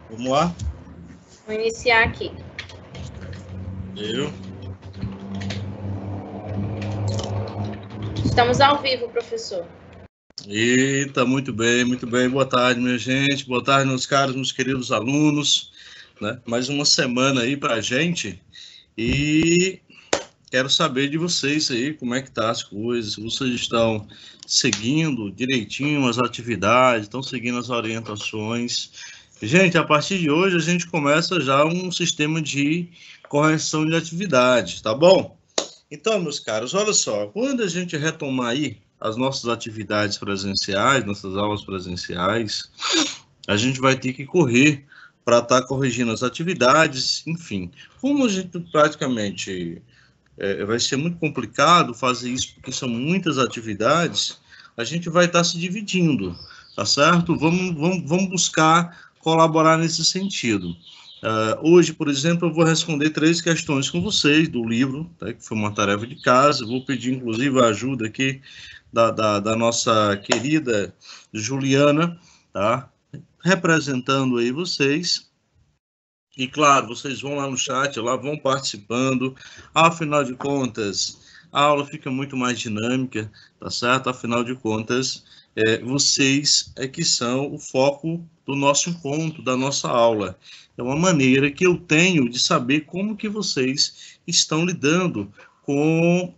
Vamos lá? Vou iniciar aqui. Estamos ao vivo, professor. Eita, muito bem, muito bem. Boa tarde, minha gente. Boa tarde, meus caros, meus queridos alunos. Né? Mais uma semana aí para a gente. E quero saber de vocês aí, como é que tá as coisas. Se vocês estão seguindo direitinho as atividades, estão seguindo as orientações. Gente, a partir de hoje a gente começa já um sistema de correção de atividades, tá bom? Então, meus caros, olha só, quando a gente retomar aí as nossas atividades presenciais, nossas aulas presenciais, a gente vai ter que correr para estar corrigindo as atividades, enfim. Como a gente praticamente vai ser muito complicado fazer isso, porque são muitas atividades, a gente vai estar se dividindo, tá certo? Vamos buscar colaborar nesse sentido. Hoje, por exemplo, eu vou responder 3 questões com vocês do livro, tá, que foi uma tarefa de casa. Vou pedir, inclusive, a ajuda aqui da nossa querida Juliana, tá? Representando aí vocês. E, claro, vocês vão lá no chat, lá vão participando. Afinal de contas, a aula fica muito mais dinâmica, tá certo? Afinal de contas, vocês é que são o foco do nosso encontro, da nossa aula. É uma maneira que eu tenho de saber como que vocês estão lidando com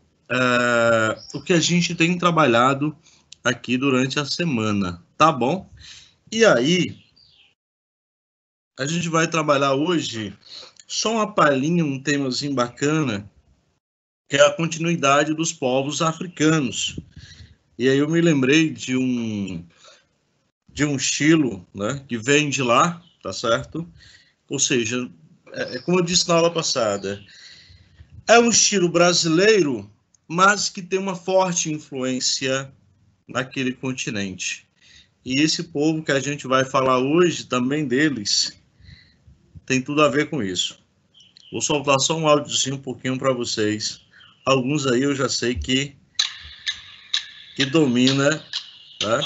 o que a gente tem trabalhado aqui durante a semana, tá bom? E aí, a gente vai trabalhar hoje só uma palhinha, um temazinho bacana, que é a continuidade dos povos africanos. E aí eu me lembrei de um estilo, né, que vem de lá, tá certo? Ou seja, como eu disse na aula passada, é um estilo brasileiro, mas que tem uma forte influência naquele continente. E esse povo que a gente vai falar hoje, também deles, tem tudo a ver com isso. Vou soltar só um áudiozinho um pouquinho para vocês. Alguns aí eu já sei que domina, tá?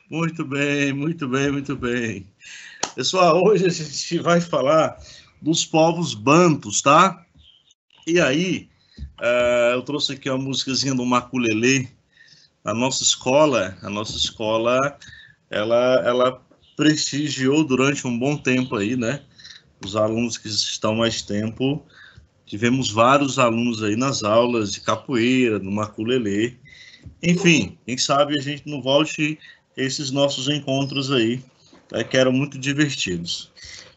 Muito bem, muito bem, muito bem. Pessoal, hoje a gente vai falar dos povos bantus, tá? E aí, eu trouxe aqui uma musicazinha do Maculelê. A nossa escola, ela prestigiou durante um bom tempo aí, né? Os alunos que estão mais tempo, tivemos vários alunos aí nas aulas de capoeira, no Maculelê. Enfim, quem sabe a gente não volte esses nossos encontros aí, que eram muito divertidos.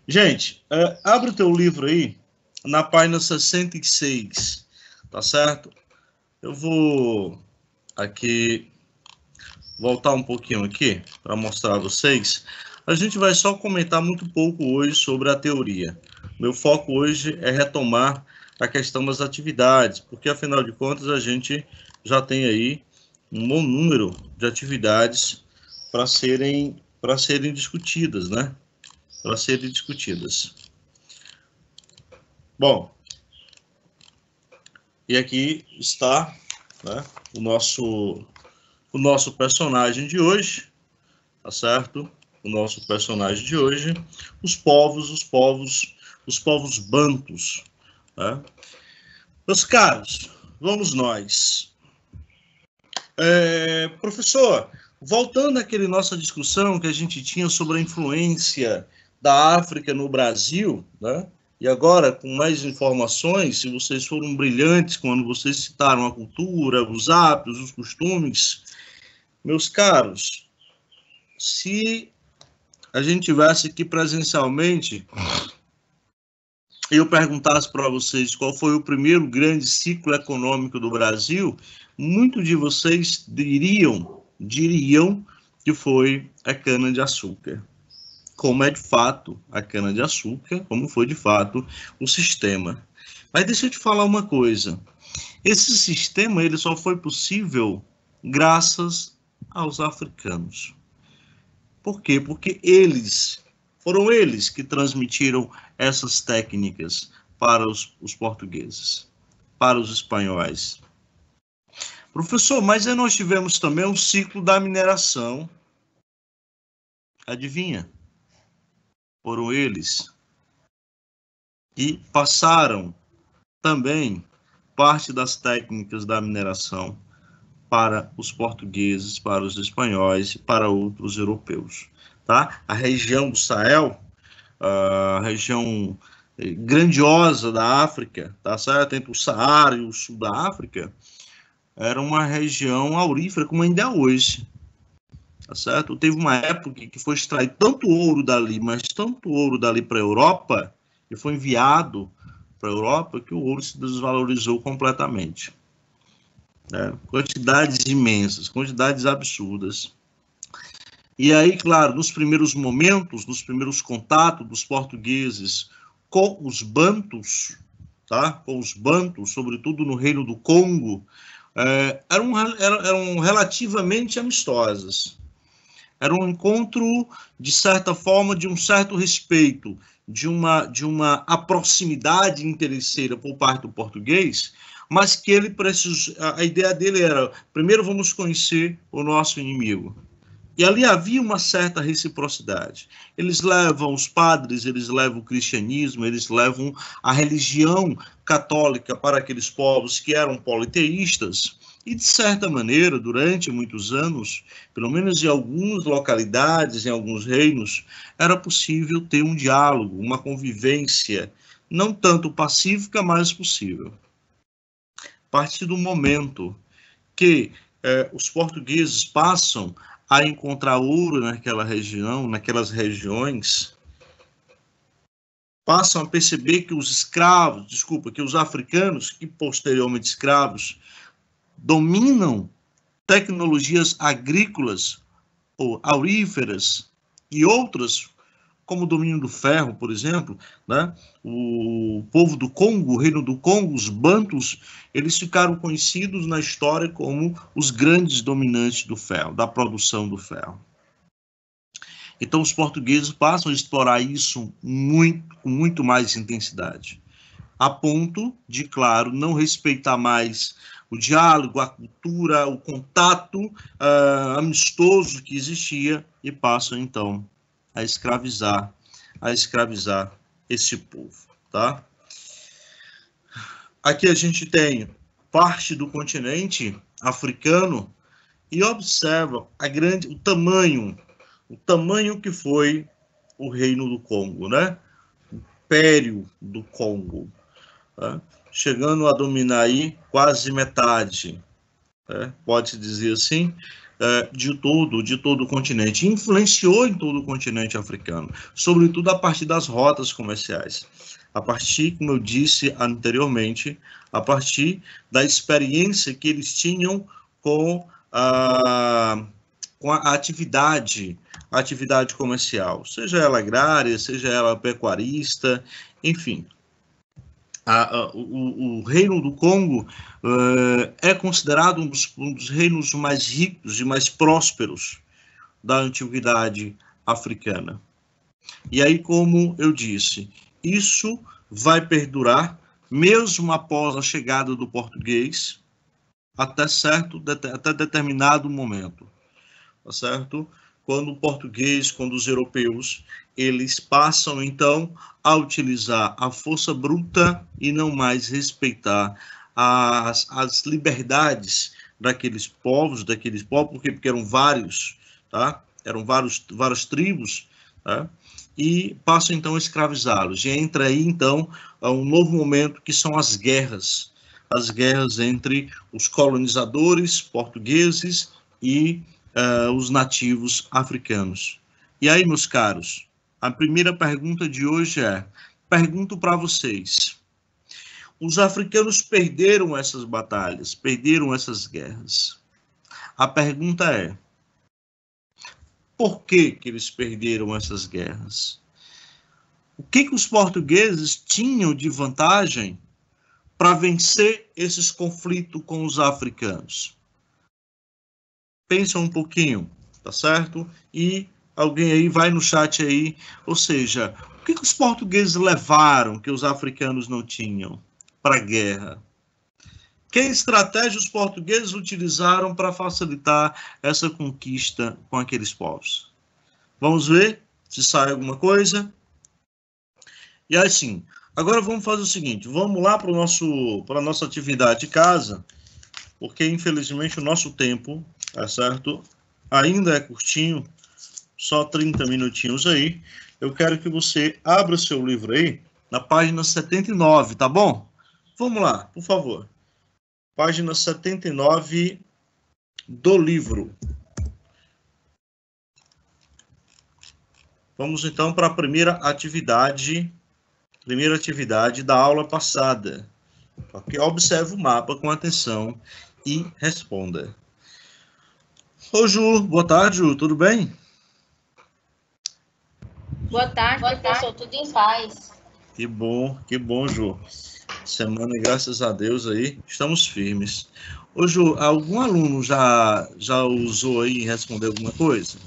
Gente, abre o teu livro aí, na página 66, tá certo? Eu vou aqui voltar um pouquinho aqui para mostrar a vocês. A gente vai só comentar muito pouco hoje sobre a teoria. Meu foco hoje é retomar a questão das atividades, porque afinal de contas a gente já tem aí um bom número de atividades para serem discutidas, né? Para serem discutidas. Bom, e aqui está, né, o nosso personagem de hoje, tá certo? O nosso personagem de hoje, os povos bantus, né? Meus caros, vamos nós. Professor, voltando àquela nossa discussão que a gente tinha sobre a influência da África no Brasil, né? E agora, com mais informações, se vocês foram brilhantes quando vocês citaram a cultura, os hábitos, os costumes, meus caros, se a gente tivesse aqui presencialmente e eu perguntasse para vocês qual foi o primeiro grande ciclo econômico do Brasil, muitos de vocês diriam que foi a cana-de-açúcar. Como é de fato a cana-de-açúcar, como foi de fato o sistema. Mas deixa eu te falar uma coisa. Esse sistema ele só foi possível graças aos africanos. Por quê? Porque foram eles que transmitiram essas técnicas para os portugueses, para os espanhóis. Professor, mas aí nós tivemos também um ciclo da mineração. Adivinha? Foram eles que passaram também parte das técnicas da mineração para os portugueses, para os espanhóis e para outros europeus. Tá? A região do Sahel, a região grandiosa da África, tá certo? Entre o Saara e o sul da África, era uma região aurífera como ainda é hoje. Tá certo? Teve uma época que foi extraído tanto ouro dali, mas tanto ouro dali para a Europa, e foi enviado para a Europa, que o ouro se desvalorizou completamente. Quantidades imensas, quantidades absurdas. E aí, claro, nos primeiros momentos, nos primeiros contatos dos portugueses com os bantus, tá? Com os bantus, sobretudo no Reino do Congo, eram relativamente amistosas. Era um encontro, de certa forma, de um certo respeito, de uma proximidade interesseira por parte do português, mas que ele a ideia dele era, primeiro vamos conhecer o nosso inimigo. E ali havia uma certa reciprocidade. Eles levam os padres, eles levam o cristianismo, eles levam a religião católica para aqueles povos que eram politeístas. E, de certa maneira, durante muitos anos, pelo menos em algumas localidades, em alguns reinos, era possível ter um diálogo, uma convivência, não tanto pacífica, mas possível. A partir do momento que os portugueses passam a encontrar ouro naquela região, naquelas regiões, passam a perceber que que os africanos, e posteriormente escravos, dominam tecnologias agrícolas ou auríferas e outras, como o domínio do ferro, por exemplo, né? O povo do Congo, o reino do Congo, os bantus, eles ficaram conhecidos na história como os grandes dominantes do ferro, da produção do ferro. Então, os portugueses passam a explorar isso com muito mais intensidade, a ponto de, claro, não respeitar mais o diálogo, a cultura, o contato amistoso que existia e passam, então, a escravizar esse povo, tá? Aqui a gente tem parte do continente africano e observa o tamanho que foi o Reino do Congo, né? O Império do Congo, tá? Chegando a dominar aí quase metade, pode-se dizer assim, de todo o continente, influenciou em todo o continente africano, sobretudo a partir das rotas comerciais, a partir, como eu disse anteriormente, a partir da experiência que eles tinham com a atividade comercial, seja ela agrária, seja ela pecuarista, enfim. O Reino do Congo é considerado um dos reinos mais ricos e mais prósperos da antiguidade africana. E aí, como eu disse, isso vai perdurar mesmo após a chegada do português até determinado momento, tá certo? Quando os europeus, eles passam, então, a utilizar a força bruta e não mais respeitar as liberdades daqueles povos, porque eram vários, tá? Eram várias tribos, tá? E passam, então, a escravizá-los. E entra aí, então, um novo momento, que são as guerras entre os colonizadores portugueses e os nativos africanos. E aí, meus caros, a primeira pergunta de hoje pergunto para vocês, os africanos perderam essas batalhas, perderam essas guerras. A pergunta é, por que que eles perderam essas guerras? O que os portugueses tinham de vantagem para vencer esses conflitos com os africanos? Pensa um pouquinho, tá certo? E alguém aí vai no chat aí, ou seja, o que os portugueses levaram que os africanos não tinham para a guerra? Que estratégia os portugueses utilizaram para facilitar essa conquista com aqueles povos? Vamos ver se sai alguma coisa. E assim, agora vamos fazer o seguinte, vamos lá para a nossa atividade de casa, porque infelizmente o nosso tempo, tá certo? Ainda é curtinho, só 30 minutinhos aí. Eu quero que você abra o seu livro aí, na página 79, tá bom? Vamos lá, por favor. Página 79 do livro. Vamos então para a primeira atividade da aula passada. Okay? Observe o mapa com atenção e responda. Ô Ju, boa tarde, Ju, tudo bem? Boa tarde, professor, tudo em paz. Que bom, Ju. Semana, graças a Deus, aí, estamos firmes. Ô Ju, algum aluno já usou aí e respondeu alguma coisa?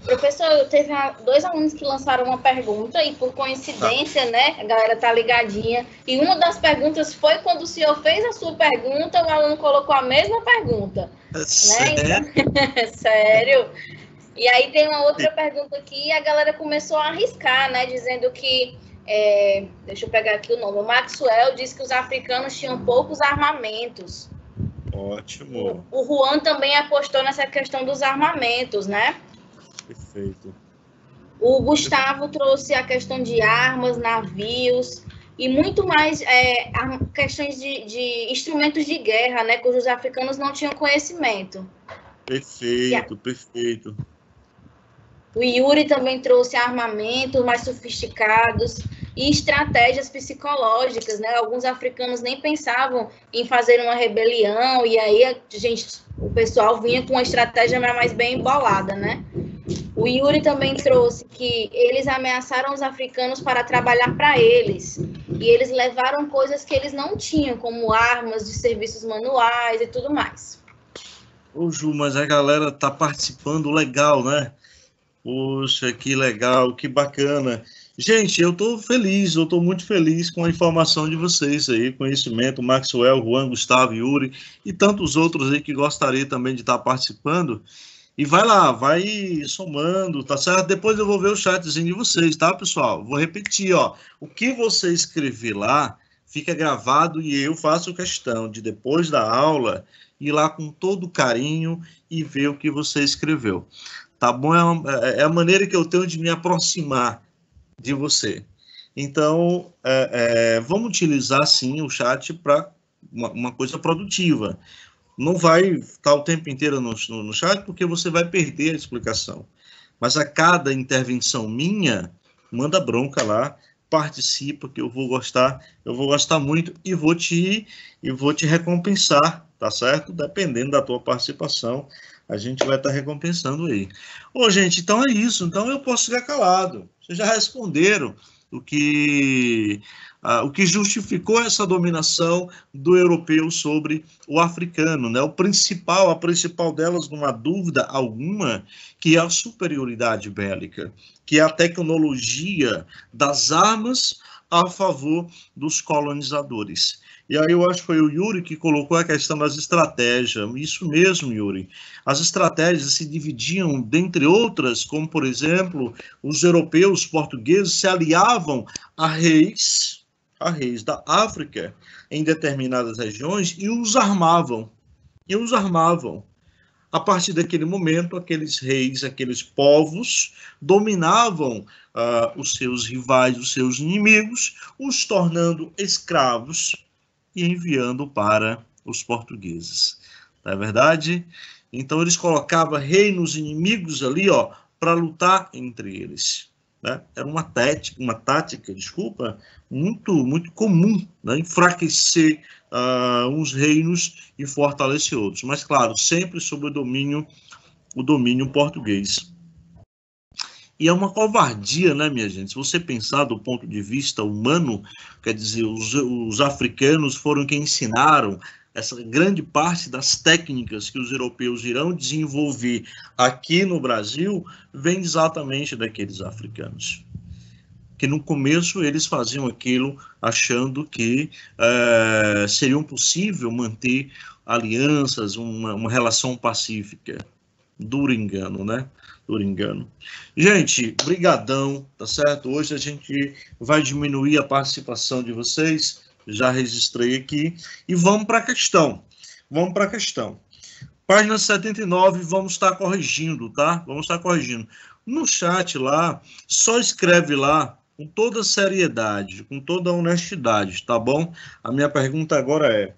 Professor, teve 2 alunos que lançaram uma pergunta e, por coincidência, né, a galera tá ligadinha, e uma das perguntas foi quando o senhor fez a sua pergunta, o aluno colocou a mesma pergunta. Sério? Né? Então, sério? E aí tem uma outra pergunta aqui e a galera começou a arriscar, né, dizendo que, deixa eu pegar aqui o nome, o Maxwell disse que os africanos tinham poucos armamentos. Ótimo. O Juan também apostou nessa questão dos armamentos, né? Perfeito. O Gustavo trouxe a questão de armas, navios e muito mais questões de instrumentos de guerra, né, cujos africanos não tinham conhecimento. Perfeito, perfeito. O Yuri também trouxe armamentos mais sofisticados e estratégias psicológicas, né? Alguns africanos nem pensavam em fazer uma rebelião e aí o pessoal vinha com uma estratégia mais bem embolada, né? O Yuri também trouxe que eles ameaçaram os africanos para trabalhar para eles e eles levaram coisas que eles não tinham, como armas de serviços manuais e tudo mais. Ô Ju, mas a galera tá participando legal, né? Poxa, que legal, que bacana. Gente, eu estou feliz, eu estou muito feliz com a informação de vocês aí, conhecimento, Maxwell, Juan, Gustavo, Yuri e tantos outros aí que gostaria também de estar participando. E vai lá, vai somando, tá certo? Depois eu vou ver o chatzinho de vocês, tá, pessoal? Vou repetir, ó. O que você escrever lá fica gravado e eu faço questão de, depois da aula, ir lá com todo carinho e ver o que você escreveu. Tá bom? É a maneira que eu tenho de me aproximar de você. Então, vamos utilizar, sim, o chat para uma coisa produtiva. Não vai estar o tempo inteiro no chat, porque você vai perder a explicação. Mas a cada intervenção minha, manda bronca lá, participa, que eu vou gostar muito e vou te recompensar, tá certo? Dependendo da tua participação, a gente vai estar recompensando aí. Ô, gente, então é isso. Então eu posso ficar calado. Vocês já responderam o que justificou essa dominação do europeu sobre o africano, né? A principal delas, não há dúvida alguma, que é a superioridade bélica, que é a tecnologia das armas a favor dos colonizadores. E aí eu acho que foi o Yuri que colocou a questão das estratégias. Isso mesmo, Yuri. As estratégias se dividiam, dentre outras, como, por exemplo, os europeus, portugueses, se aliavam a reis da África em determinadas regiões e os armavam. A partir daquele momento, aqueles reis, aqueles povos, dominavam os seus rivais, os seus inimigos, os tornando escravos e enviando para os portugueses. Não é verdade? Então, eles colocavam reinos inimigos ali, ó, para lutar entre eles. né? Era uma tática, desculpa, muito comum, né? Enfraquecer uns reinos e fortalecer outros. Mas, claro, sempre sob o domínio português. E é uma covardia, né, minha gente? Se você pensar do ponto de vista humano, quer dizer, os africanos foram quem ensinaram essa grande parte das técnicas que os europeus irão desenvolver aqui no Brasil, vem exatamente daqueles africanos. Que no começo eles faziam aquilo achando que seria possível manter alianças, uma relação pacífica. Duro engano, né? Duro engano. Gente, brigadão, tá certo? Hoje a gente vai diminuir a participação de vocês, já registrei aqui, e vamos para a questão. Vamos para a questão. Página 79, vamos estar corrigindo, tá? Vamos estar corrigindo. No chat lá, só escreve lá com toda seriedade, com toda honestidade, tá bom? A minha pergunta agora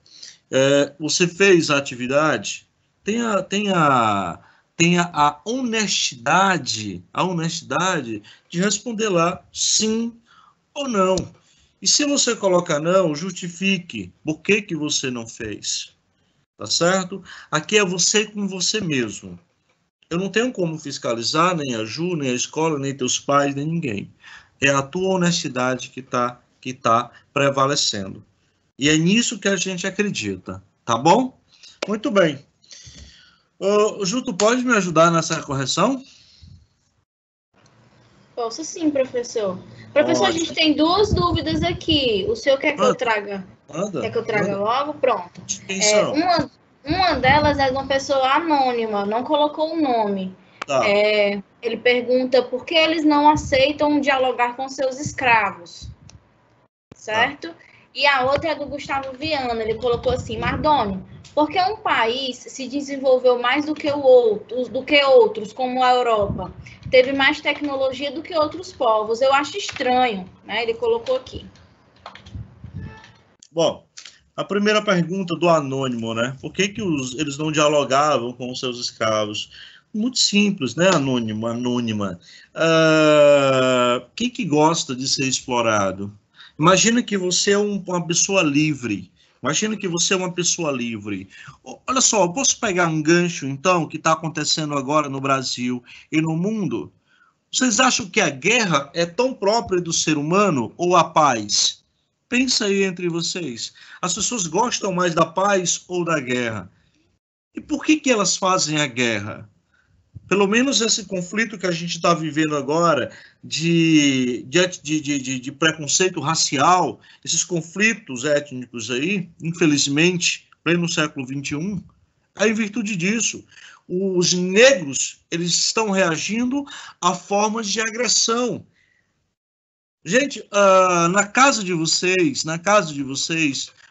você fez a atividade? Tenha a honestidade de responder lá sim ou não. E se você colocar não, justifique por que você não fez. Tá certo? Aqui é você com você mesmo. Eu não tenho como fiscalizar nem a Ju, nem a escola, nem teus pais, nem ninguém. É a tua honestidade que tá prevalecendo. E é nisso que a gente acredita. Tá bom? Muito bem. Ju, tu pode me ajudar nessa correção? Posso sim, professor. Professor, a gente tem duas dúvidas aqui. O senhor quer que eu traga? Quer que eu traga logo? Pronto. Uma delas é de uma pessoa anônima, não colocou o nome. Tá. Ele pergunta por que eles não aceitam dialogar com seus escravos. Certo? Tá. E a outra é do Gustavo Viana. Ele colocou assim: Mardônio, porque um país se desenvolveu mais do que outros, como a Europa, teve mais tecnologia do que outros povos. Eu acho estranho, né? Ele colocou aqui. Bom, a primeira pergunta do anônimo, né? Por que eles não dialogavam com os seus escravos? Muito simples, né, anônima. Quem que gosta de ser explorado? Imagina que você é uma pessoa livre. Imagina que você é uma pessoa livre. Olha só, eu posso pegar um gancho, então, que está acontecendo agora no Brasil e no mundo? Vocês acham que a guerra é tão própria do ser humano ou a paz? Pensa aí entre vocês. As pessoas gostam mais da paz ou da guerra? E por que elas fazem a guerra? Pelo menos esse conflito que a gente está vivendo agora de preconceito racial, esses conflitos étnicos aí, infelizmente, pleno século XXI, é em virtude disso. Os negros, eles estão reagindo a formas de agressão. Gente, na casa de vocês,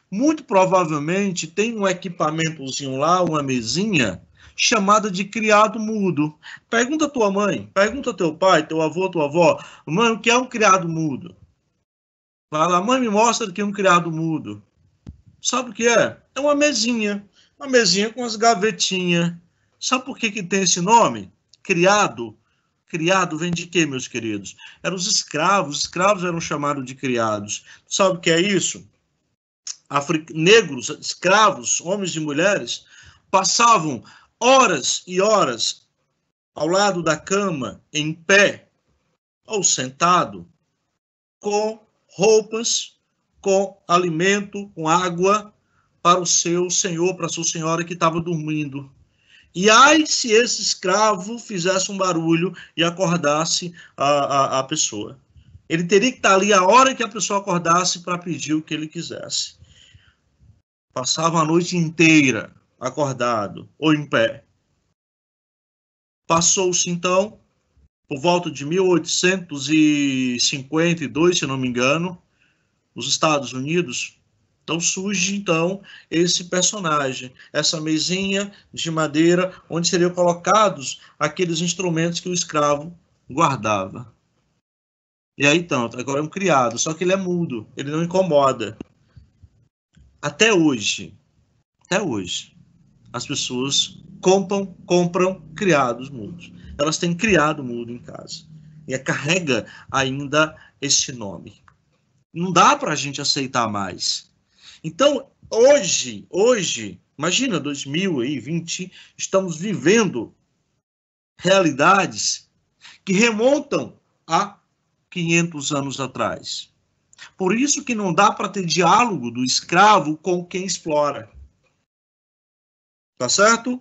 muito provavelmente tem um equipamentozinho lá, uma mesinha, chamada de criado mudo. Pergunta a tua mãe, pergunta a teu pai, teu avô, tua avó, mãe, o que é um criado mudo? Fala, mãe, me mostra o que é um criado mudo. Sabe o que é? É uma mesinha com as gavetinhas. Sabe por que tem esse nome? Criado. Criado vem de quê, meus queridos? Eram os escravos eram chamados de criados. Sabe o que é isso? Negros, escravos, homens e mulheres, passavam horas e horas ao lado da cama, em pé ou sentado, com roupas, com alimento, com água para o seu senhor, para a sua senhora que estava dormindo. E aí, se esse escravo fizesse um barulho e acordasse a pessoa. Ele teria que estar ali a hora que a pessoa acordasse para pedir o que ele quisesse. Passava a noite inteira acordado ou em pé. Passou-se, então, por volta de 1852, se não me engano, nos Estados Unidos. Então surge, então, esse personagem, essa mesinha de madeira, onde seriam colocados aqueles instrumentos que o escravo guardava. E aí, então, agora é um criado, só que ele é mudo, ele não incomoda. Até hoje, as pessoas compram criados mudos. Elas têm criado mudo em casa. carrega ainda esse nome. Não dá para a gente aceitar mais. Então, hoje, imagina, 2020, estamos vivendo realidades que remontam a 500 anos atrás. Por isso que não dá para ter diálogo do escravo com quem explora. Tá certo?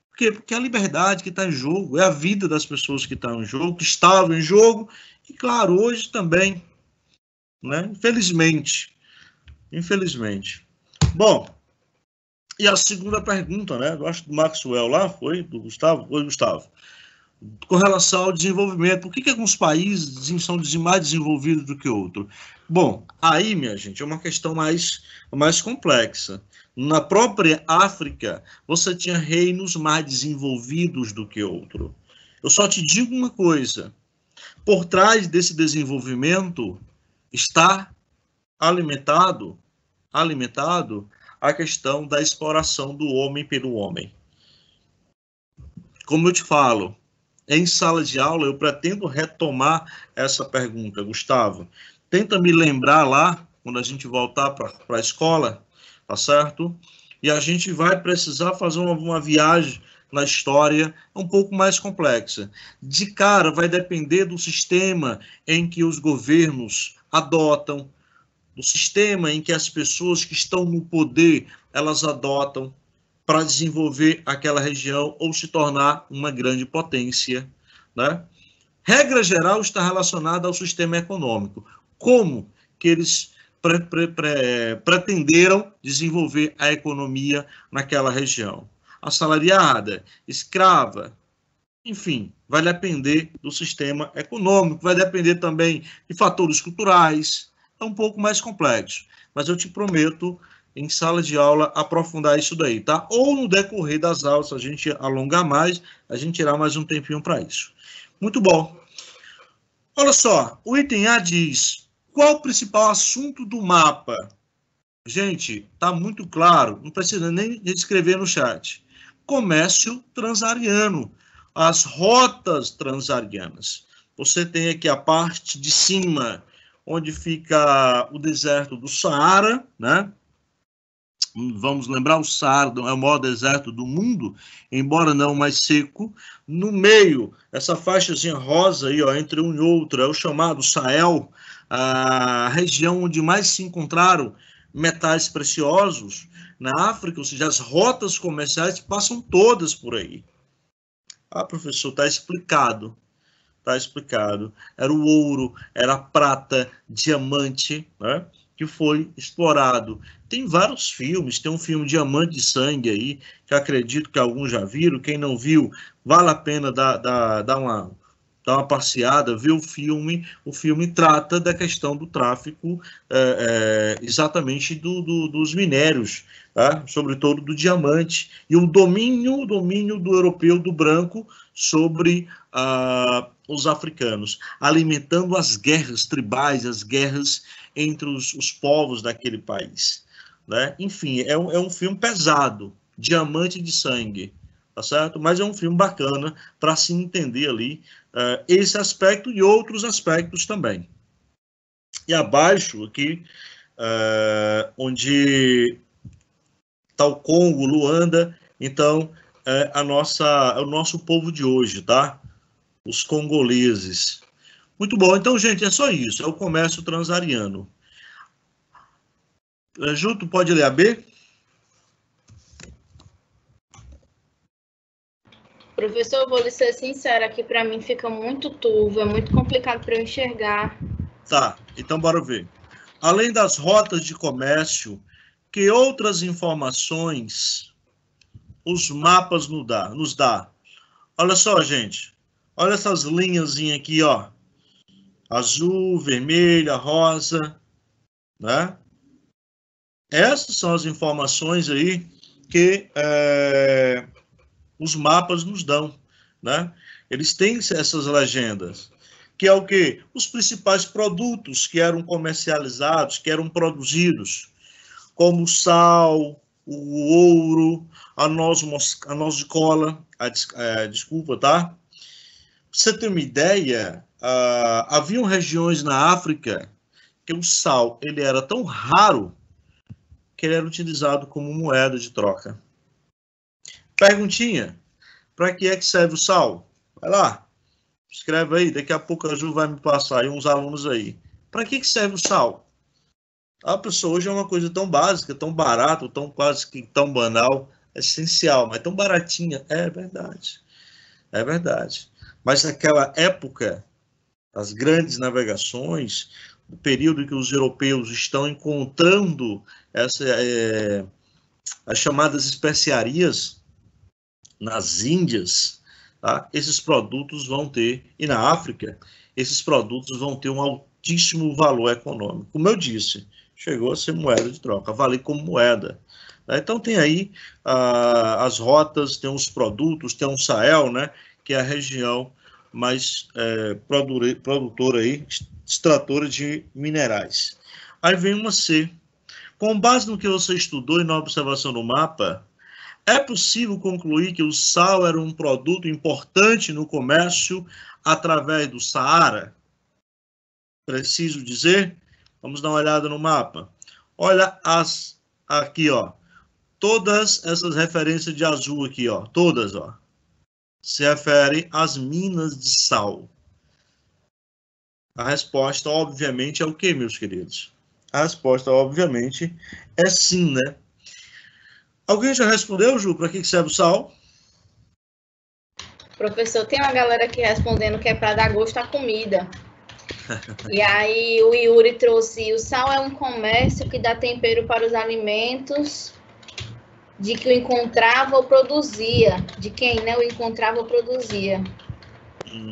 Por quê? Porque é a liberdade que está em jogo, é a vida das pessoas que estão em jogo, que estavam em jogo, e claro, hoje também, né? Infelizmente. Bom, e a segunda pergunta, né? Eu acho que do Maxwell lá, foi do Gustavo? Foi, Gustavo. Com relação ao desenvolvimento, por que alguns países são mais desenvolvidos do que outros? Bom, aí, minha gente, é uma questão mais complexa. Na própria África, você tinha reinos mais desenvolvidos do que outros. Eu só te digo uma coisa: por trás desse desenvolvimento está alimentado a questão da exploração do homem pelo homem. Como eu te falo, em sala de aula, eu pretendo retomar essa pergunta, Gustavo. Tenta me lembrar lá, quando a gente voltar para a escola, tá certo? E a gente vai precisar fazer uma viagem na história um pouco mais complexa. De cara, vai depender do sistema em que os governos adotam, do sistema em que as pessoas que estão no poder, elas adotam para desenvolver aquela região ou se tornar uma grande potência, né? Regra geral está relacionada ao sistema econômico. Como que eles pretenderam desenvolver a economia naquela região? Assalariada, escrava, enfim, vai depender do sistema econômico, vai depender também de fatores culturais, é um pouco mais complexo, mas eu te prometo, em sala de aula, aprofundar isso daí, tá? Ou no decorrer das aulas, se a gente alongar mais, a gente tirar mais um tempinho para isso. Muito bom. Olha só, o item A diz: qual o principal assunto do mapa? Gente, tá muito claro, não precisa nem escrever no chat. Comércio transariano, as rotas transarianas. Você tem aqui a parte de cima, onde fica o deserto do Saara, né? Vamos lembrar, o Saara é o maior deserto do mundo, embora não mais seco. No meio, essa faixazinha rosa aí, ó, entre um e outro, é o chamado Sahel, a região onde mais se encontraram metais preciosos na África, ou seja, as rotas comerciais passam todas por aí. Ah, professor, está explicado. Está explicado. Era o ouro, era a prata, diamante, né, que foi explorado. Tem vários filmes, tem um filme Diamante de Sangue aí, que acredito que alguns já viram. Quem não viu, vale a pena dar uma passeada, ver o filme. O filme trata da questão do tráfico, exatamente dos minérios, tá? Sobretudo do diamante, e o domínio do europeu, do branco, sobre os africanos, alimentando as guerras tribais, as guerras entre os povos daquele país, né? Enfim, é um filme pesado, Diamante de Sangue, tá certo? Mas é um filme bacana para se entender ali esse aspecto e outros aspectos também. E abaixo aqui, onde está o Congo, Luanda, então é o nosso povo de hoje, tá? Os congoleses. Muito bom. Então, gente, é só isso. É o comércio transariano. Ju, tu pode ler a B? Professor, eu vou lhe ser sincera, aqui para mim fica muito turvo, é muito complicado para eu enxergar. Tá, então bora ver. Além das rotas de comércio, que outras informações os mapas nos dá? Olha só, gente. Olha essas linhazinhas aqui, ó. Azul, vermelha, rosa, né? Essas são as informações aí que os mapas nos dão, né? Eles têm essas legendas, que é o quê? Os principais produtos que eram comercializados, que eram produzidos, como o sal, o ouro, a noz de cola, desculpa, tá? Pra você ter uma ideia, haviam regiões na África que o sal ele era tão raro que ele era utilizado como moeda de troca. Perguntinha, para que é que serve o sal? Vai lá, escreve aí, daqui a pouco a Ju vai me passar aí uns alunos aí. Para que serve o sal? A pessoa hoje é uma coisa tão básica, tão barata, tão quase que tão banal, essencial, mas tão baratinha. É verdade. É verdade. Mas naquela época, as grandes navegações, o período em que os europeus estão encontrando as chamadas especiarias nas Índias, tá? Esses produtos vão ter, e na África, esses produtos vão ter um altíssimo valor econômico. Como eu disse, chegou a ser moeda de troca, valer como moeda. Então tem aí as rotas, tem os produtos, tem o Sahel, né, que é a região mais produtora aí, extratora de minerais. Aí vem uma C. Com base no que você estudou e na observação no mapa, é possível concluir que o sal era um produto importante no comércio através do Saara? Preciso dizer? Vamos dar uma olhada no mapa. Olha aqui, ó. Todas essas referências de azul aqui, ó. Todas, ó. Se referem às minas de sal. A resposta, obviamente, é o quê, meus queridos? A resposta, obviamente, é sim, né? Alguém já respondeu, Ju, para que serve o sal? Professor, tem uma galera aqui respondendo que é para dar gosto à comida. E aí o Yuri trouxe, o sal é um comércio que dá tempero para os alimentos de que o encontrava ou produzia. De quem, né? O encontrava ou produzia.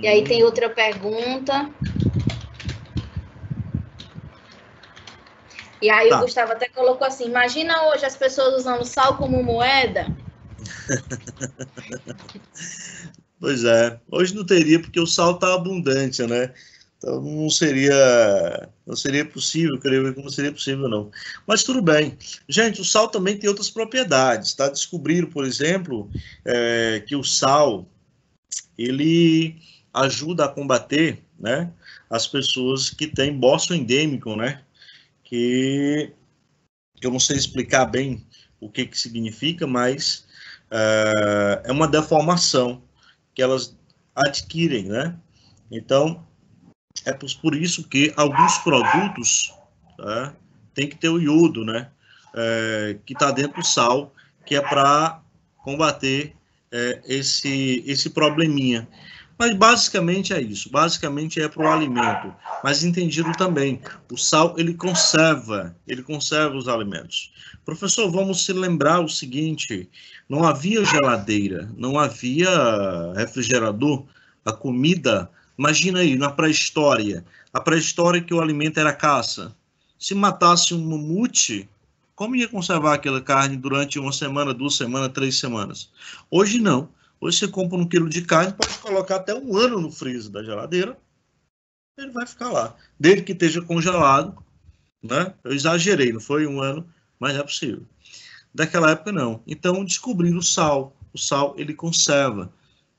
E aí tem outra pergunta. E aí o Gustavo até colocou assim, imagina hoje as pessoas usando sal como moeda? Pois é, hoje não teria porque o sal está abundante, né? Então não seria possível, creio que não seria possível não. Mas tudo bem. Gente, o sal também tem outras propriedades, tá? Descobriram, por exemplo, que o sal, ele ajuda a combater, né, as pessoas que têm bócio endêmico, né? Que eu não sei explicar bem o que significa, mas é uma deformação que elas adquirem, né? Então, é por isso que alguns produtos, tá, tem que ter o iodo, né? Que está dentro do sal, que é para combater esse probleminha. Mas basicamente é isso, basicamente é para o alimento. Mas entendido também, o sal ele conserva os alimentos. Professor, vamos se lembrar o seguinte, não havia geladeira, não havia refrigerador, a comida, imagina aí, na pré-história, a pré-história que o alimento era caça. Se matasse um mamute, como ia conservar aquela carne durante uma semana, 2 semanas, 3 semanas? Hoje não. Hoje você compra 1 quilo de carne, pode colocar até 1 ano no freezer da geladeira, ele vai ficar lá. Desde que esteja congelado, né? Eu exagerei, não foi 1 ano, mas é possível. Daquela época, não. Então, descobriram o sal. O sal, ele conserva,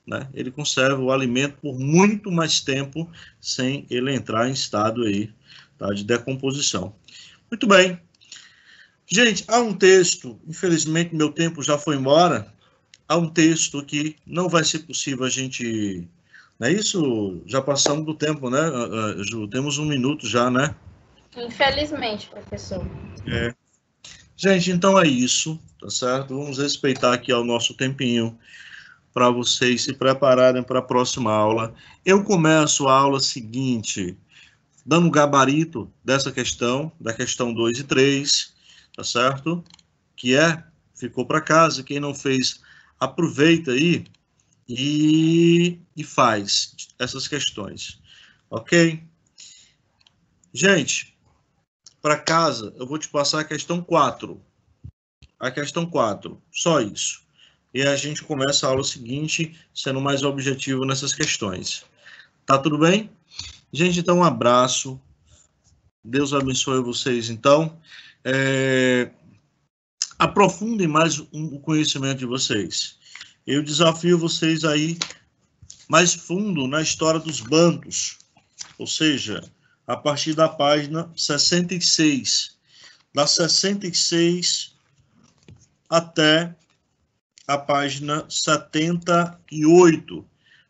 né? Ele conserva o alimento por muito mais tempo sem ele entrar em estado aí, tá, de decomposição. Muito bem. Gente, há um texto, infelizmente meu tempo já foi embora, há um texto que não vai ser possível a gente... Não é isso? Já passamos do tempo, né, Ju? Temos 1 minuto já, né? Infelizmente, professor. Gente, então é isso, tá certo? Vamos respeitar aqui o nosso tempinho para vocês se prepararem para a próxima aula. Eu começo a aula seguinte dando um gabarito dessa questão, da questão 2 e 3, tá certo? Que ficou para casa, quem não fez, aproveita aí e faz essas questões, ok? Gente, para casa, eu vou te passar a questão 4. A questão 4, só isso. E a gente começa a aula seguinte, sendo mais objetivo nessas questões. Tá tudo bem? Gente, então um abraço. Deus abençoe vocês, então. Aprofundem mais o conhecimento de vocês. Eu desafio vocês aí mais fundo na história dos bantos, ou seja, a partir da página 66. Da 66 até a página 78,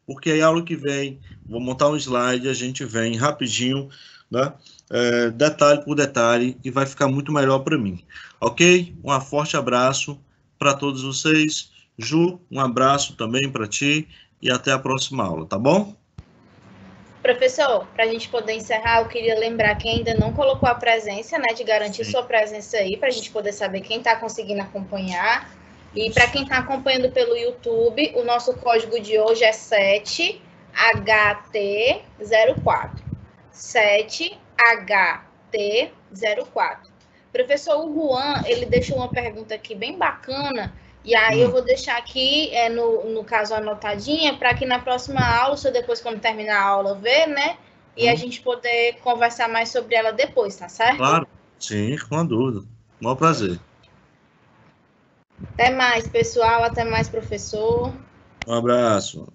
porque aí a aula que vem, vou montar um slide, a gente vem rapidinho, né? Detalhe por detalhe, e vai ficar muito melhor para mim. Ok? Um forte abraço para todos vocês. Ju, um abraço também para ti e até a próxima aula, tá bom? Professor, para a gente poder encerrar, eu queria lembrar quem ainda não colocou a presença, né, de garantir sua presença aí, para a gente poder saber quem está conseguindo acompanhar. E para quem está acompanhando pelo YouTube, o nosso código de hoje é 7HT04. 7HT04. Professor, o Juan, ele deixou uma pergunta aqui bem bacana, e aí eu vou deixar aqui, no caso, anotadinha, para que na próxima aula, o senhor depois, quando terminar a aula, ver, né? E a gente poder conversar mais sobre ela depois, tá certo? Claro, sim, com dúvida. Um prazer. Até mais, pessoal. Até mais, professor. Um abraço.